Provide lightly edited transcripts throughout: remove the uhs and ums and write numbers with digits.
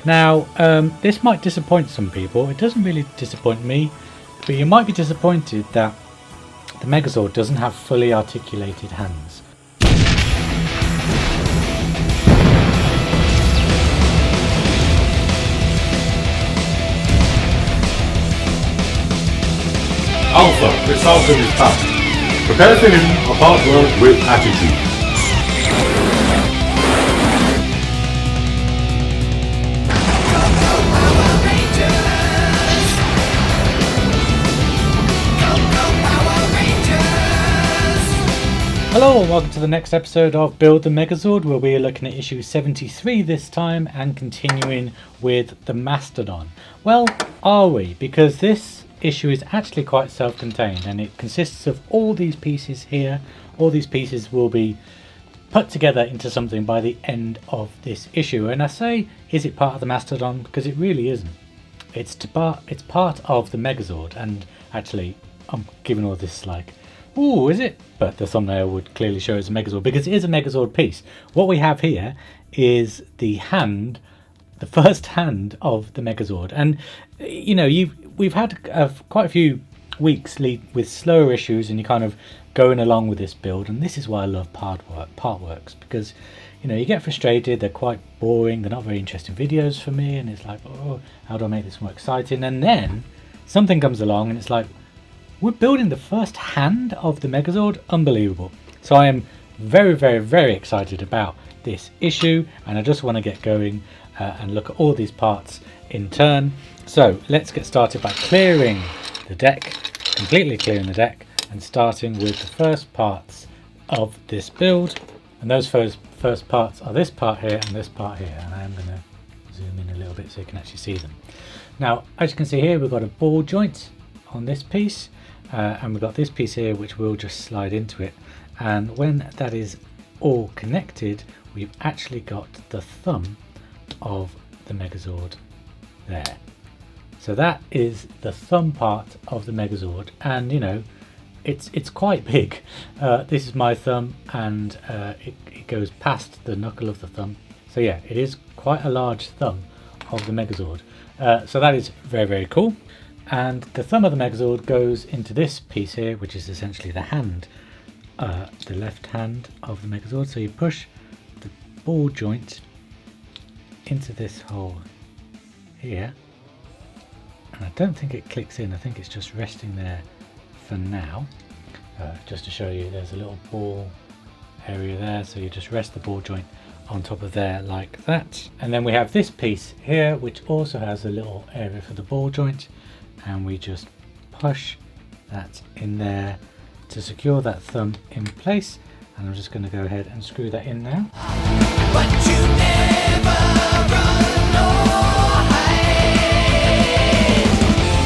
Now, this might disappoint some people. It doesn't really disappoint me, but you might be disappointed that the Megazord doesn't have fully articulated hands. Alpha, the Falcon is back. Prepare for him a hard work with attitude. Hello and welcome to the next episode of Build the Megazord, where we are looking at issue 73 this time and continuing with the Mastodon. Well, are we? Because this issue is actually quite self-contained and it consists of all these pieces here. All these pieces will be put together into something by the end of this issue. And I say, is it part of the Mastodon? Because it really isn't. It's part of the Megazord, and actually I'm giving all this like, ooh, is it? But the thumbnail would clearly show it's a Megazord because it is a Megazord piece. What we have here is the hand, the first hand of the Megazord. And you know, we've had quite a few weeks with slower issues, and you're kind of going along with this build. And this is why I love part works, because you know, you get frustrated, they're quite boring, they're not very interesting videos for me, and it's like, oh, how do I make this more exciting? And then something comes along and it's like, we're building the first hand of the Megazord. Unbelievable. So I am very, very, very excited about this issue, and I just want to get going and look at all these parts in turn. So let's get started by clearing the deck, completely clearing the deck, and starting with the first parts of this build. And those first parts are this part here and this part here, and I am going to zoom in a little bit so you can actually see them. Now, as you can see here, we've got a ball joint on this piece. And we've got this piece here which will just slide into it, and when that is all connected, we've actually got the thumb of the Megazord there. So that is the thumb part of the Megazord, and you know, it's quite big. This is my thumb, and it goes past the knuckle of the thumb. So yeah, it is quite a large thumb of the Megazord. So that is very, very cool. And the thumb of the Megazord goes into this piece here, which is essentially the hand, the left hand of the Megazord. So you push the ball joint into this hole here, and I don't think it clicks in. I think it's just resting there for now. Just to show you, there's a little ball area there, so you just rest the ball joint on top of there like that. And then we have this piece here, which also has a little area for the ball joint, and we just push that in there to secure that thumb in place. And I'm just going to go ahead and screw that in now. But you never run away.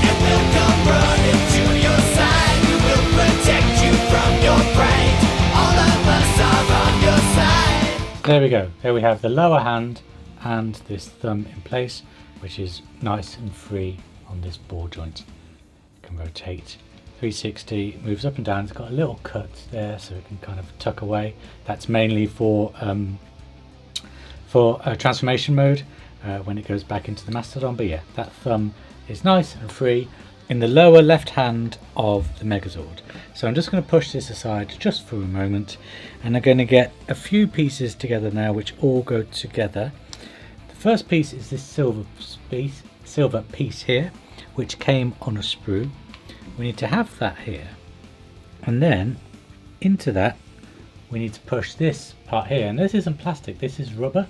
And we'll come running to your side. We will protect you from your pride. All of us are on your side. There we go. There we have the lower hand and this thumb in place, which is nice and free on this ball joint. You can rotate 360, moves up and down. It's got a little cut there so it can kind of tuck away. That's mainly for transformation mode when it goes back into the Mastodon. But yeah, that thumb is nice and free in the lower left hand of the Megazord. So I'm just going to push this aside just for a moment, and I'm going to get a few pieces together now which all go together. The first piece is this silver piece here, which came on a sprue. We need to have that here, and then into that we need to push this part here, and this isn't plastic, this is rubber.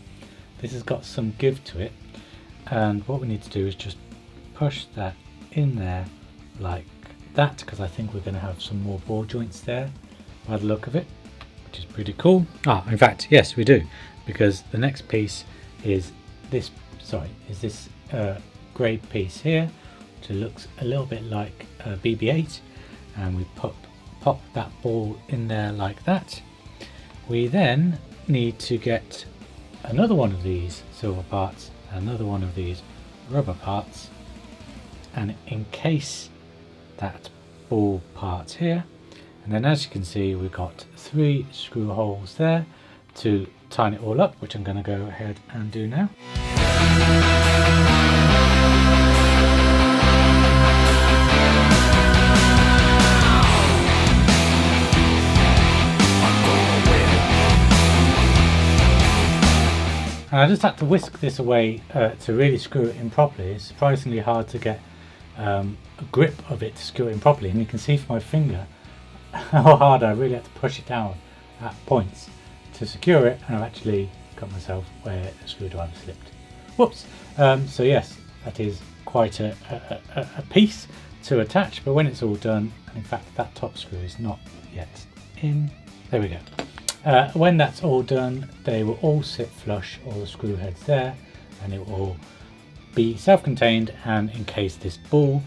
This has got some give to it, and what we need to do is just push that in there like that, because I think we're going to have some more ball joints there by the look of it, which is pretty cool. In fact, yes, we do, because the next piece is this grey piece here, which looks a little bit like BB-8, and we pop that ball in there like that. We then need to get another one of these silver parts, another one of these rubber parts, and encase that ball part here. And then, as you can see, we've got 3 screw holes there to tighten it all up, which I'm going to go ahead and do now. And I just had to whisk this away to really screw it in properly. It's surprisingly hard to get a grip of it to screw it in properly, and you can see from my finger how hard I really had to push it down at points to secure it, and I've actually got myself where the screwdriver slipped. Whoops! So yes, that is quite a piece to attach, but when it's all done, and in fact that top screw is not yet in, there we go. When that's all done, they will all sit flush, all the screw heads there, and it will be self-contained and encase this ball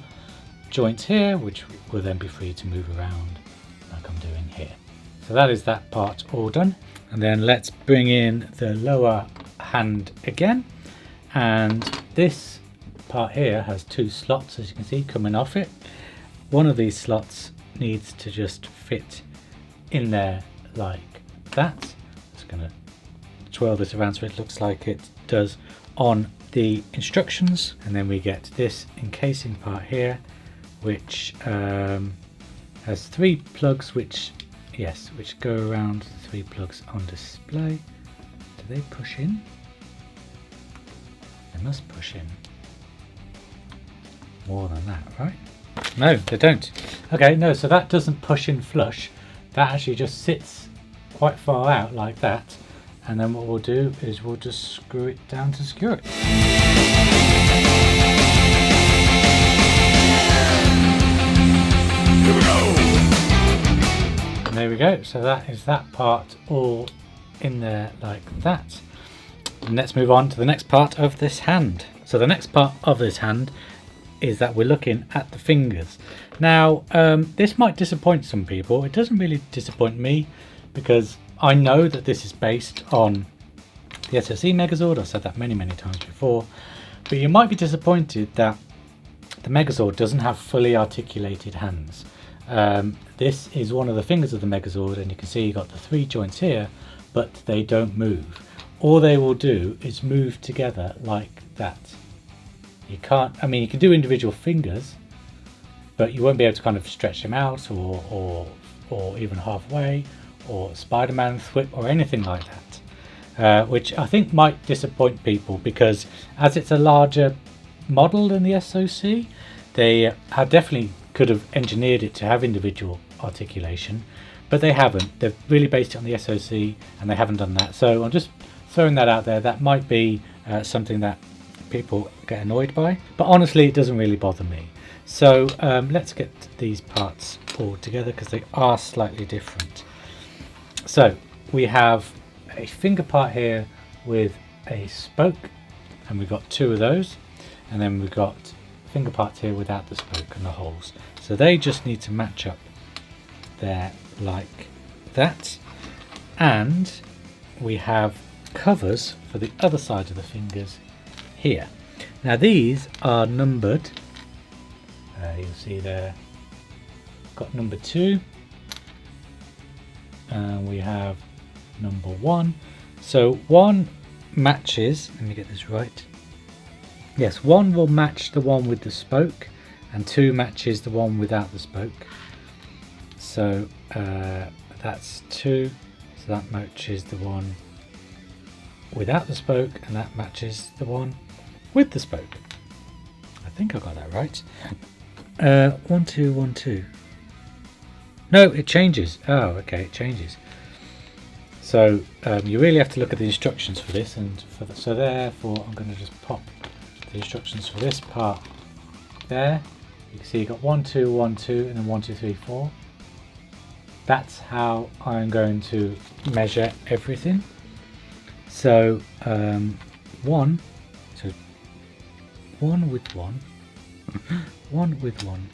joint here, which will then be free to move around like I'm doing here. So that is that part all done. And then let's bring in the lower hand again. And this part here has two slots, as you can see, coming off it. One of these slots needs to just fit in there like that. Just going to twirl this around so it looks like it does on the instructions. And then we get this encasing part here, which has three plugs, which go around the three plugs on display. Do they push in? They must push in more than that, right? No, they don't. Okay, no, so that doesn't push in flush. That actually just sits quite far out like that, and then what we'll do is we'll just screw it down to secure it. Here we go. And there we go. So that is that part all in there like that. And let's move on to the next part of this hand. So the next part of this hand is that we're looking at the fingers. Now this might disappoint some people. It doesn't really disappoint me, because I know that this is based on the SoC Megazord. I've said that many times before, but you might be disappointed that the Megazord doesn't have fully articulated hands. This is one of the fingers of the Megazord, and you can see you've got the three joints here, but they don't move. All they will do is move together like that. You can't, I mean, you can do individual fingers, but you won't be able to kind of stretch them out or even halfway, or Spider-Man thwip or anything like that, which I think might disappoint people, because as it's a larger model than the SoC, they definitely could have engineered it to have individual articulation, but they haven't. They've really based it on the SoC, and they haven't done that. So I'm just throwing that out there. That might be something that people get annoyed by, but honestly it doesn't really bother me. So let's get these parts all together, because they are slightly different. So we have a finger part here with a spoke, and we've got two of those, and then we've got finger parts here without the spoke and the holes. So they just need to match up there like that. And we have covers for the other side of the fingers here. Now these are numbered. You'll see there, got number 2, and we have number 1. So 1 matches, let me get this right. Yes, 1 will match the one with the spoke, and 2 matches the one without the spoke. So that's 2, so that matches the one without the spoke, and that matches the one with the spoke. I think I got that right. 1 2 1 2. No, it changes. Oh, okay, it changes. So you really have to look at the instructions for this, and so therefore I'm going to just pop the instructions for this part there. You can see you got 1 2 1 2, and then 1 2 3 4. That's how I'm going to measure everything. So 1, so 1 with 1, 1 with 1.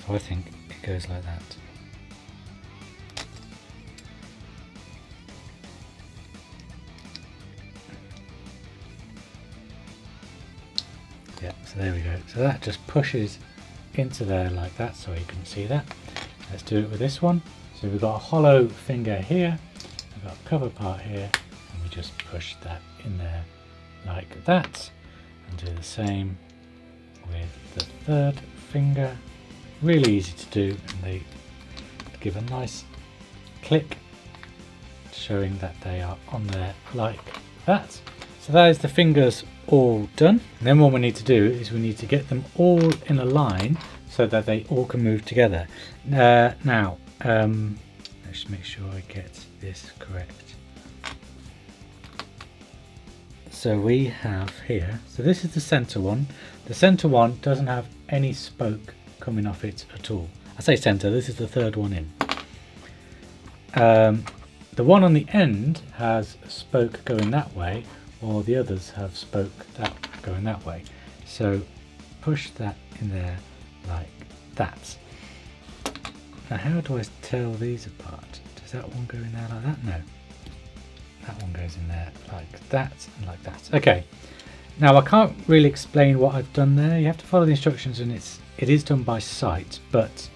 So I think it goes like that. Yeah, so there we go. So that just pushes into there like that, so you can see that. Let's do it with this one. So we've got a hollow finger here, we've got a cover part here, and we just push that in there like that, and do the same with the third finger. Really easy to do, and they give a nice click, showing that they are on there like that. So that is the fingers all done. And then what we need to do is we need to get them all in a line so that they all can move together. Now, let's make sure I get this correct. So we have here, so this is the center one. The center one doesn't have any spoke coming off it at all. I say center, this is the third one in. The one on the end has a spoke going that way, while the others have spoke going that way. So push that in there like that. Now how do I tell these apart? Does that one go in there like that? No. That one goes in there like that and like that. Okay. Now I can't really explain what I've done there. You have to follow the instructions, and it is done by sight, but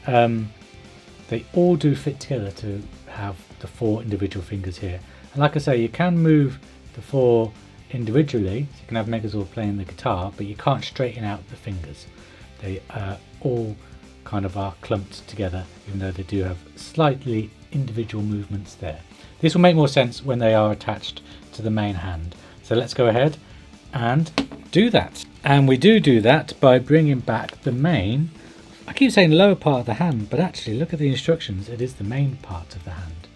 they all do fit together to have the 4 individual fingers here. And like I say, you can move the 4 individually, so you can have Megazord playing the guitar, but you can't straighten out the fingers. They all kind of are clumped together, even though they do have slightly individual movements there. This will make more sense when they are attached to the main hand. So let's go ahead and do that. And we do that by bringing back the main, I keep saying lower part of the hand, but actually look at the instructions, it is the main part of the hand.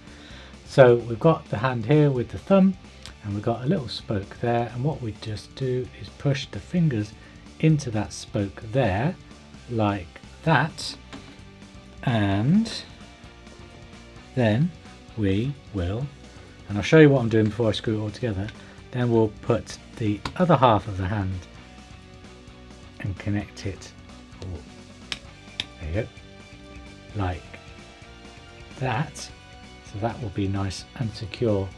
So we've got the hand here with the thumb, and we've got a little spoke there, and what we just do is push the fingers into that spoke there like that, and then we will, and I'll show you what I'm doing before I screw it all together, then we'll put the other half of the hand and connect it, there you go, like that. So that will be nice and secure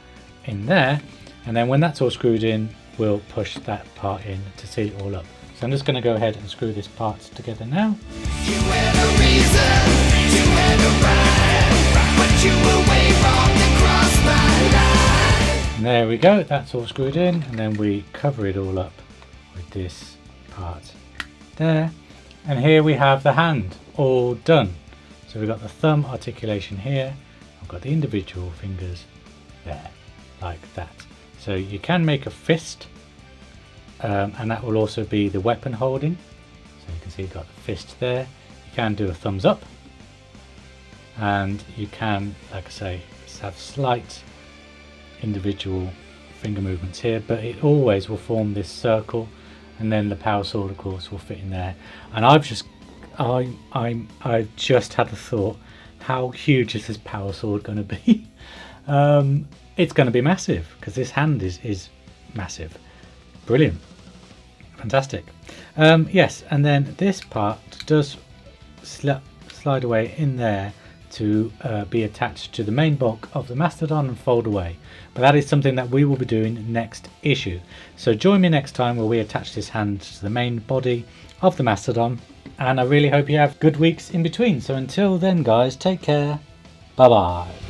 in there, and then when that's all screwed in, we'll push that part in to seal it all up. So I'm just going to go ahead and screw this part together now. You had a reason, you had a right, but you were way wrong to cross my line. And there we go, that's all screwed in, and then we cover it all up with this part there. And here we have the hand all done. So we've got the thumb articulation here, I've got the individual fingers there, like that. So you can make a fist, and that will also be the weapon holding. So you can see you've got the fist there. You can do a thumbs up, and you can, like I say, have slight individual finger movements here, but it always will form this circle, and then the power sword of course will fit in there. And I've just had a thought, how huge is this power sword going to be? It's going to be massive, because this hand is massive. Brilliant, fantastic. Yes, and then this part does slide away in there to be attached to the main bulk of the Mastodon and fold away, but that is something that we will be doing next issue. So join me next time where we attach this hand to the main body of the Mastodon, and I really hope you have good weeks in between. So until then guys, take care, bye bye.